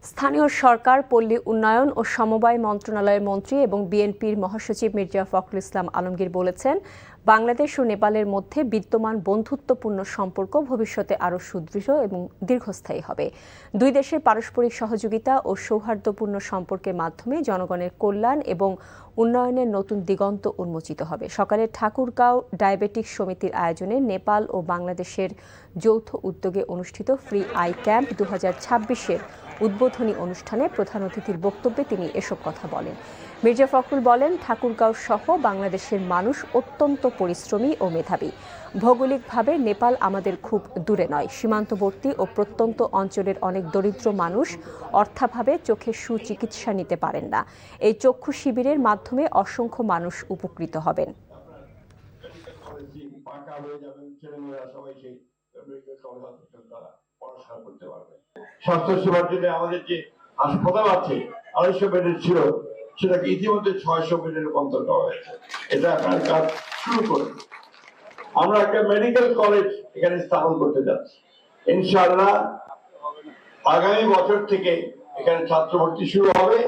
স্থানীয় সরকার, পল্লী উন্নয়ন ও সমবায় মন্ত্রণালয়ের মন্ত্রী এবং বিএনপির মহাসচিব মির্জা ফখরুল ইসলাম আলমগীর বলেছেন, বাংলাদেশ ও নেপালের মধ্যে বিদ্যমান বন্ধুত্বপূর্ণ সম্পর্ক ভবিষ্যতে আরও সুদৃঢ় এবং দীর্ঘস্থায়ী হবে। দুই দেশের পারস্পরিক সহযোগিতা ও সৌহার্দ্যপূর্ণ সম্পর্কের মাধ্যমে জনগণের কল্যাণ এবং উন্নয়নের নতুন দিগন্ত উন্মোচিত হবে। সকালে ঠাকুরগাঁও ডায়াবেটিক সমিতির আয়োজনে নেপাল ও বাংলাদেশের যৌথ উদ্যোগে অনুষ্ঠিত ফ্রি আই ক্যাম্প 2026-এর উদ্বোধনী অনুষ্ঠানে প্রধান অতিথির বক্তব্যে তিনি এসব কথা বলেন। মির্জা ফখরুল বলেন, ঠাকুরগাঁও সহ বাংলাদেশের মানুষ অত্যন্ত পরিশ্রমী ও মেধাবী। ভৌগোলিকভাবে নেপাল আমাদের খুব দূরে নয়। সীমান্তবর্তী ও প্রত্যন্ত অঞ্চলের অনেক দরিদ্র মানুষ অর্থাভাবে চোখের সুচিকিৎসা নিতে পারেন না। এই চক্ষু শিবিরের মাধ্যমে অসংখ্য মানুষ উপকৃত হবেন। স্বাস্থ্য সেবার জন্য আমাদের যে হাসপাতাল আছে 250 বেডের ছিল, সেটাকে ইতিমধ্যে 600 বেডে রূপান্তর করা হয়েছে। এটা আপনার কাজ শুরু করে আমরা একটা মেডিকেল কলেজ এখানে স্থাপন করতে যাচ্ছি। ইনশাআল্লাহ আগামী বছর থেকে এখানে ছাত্র ভর্তি শুরু হবে।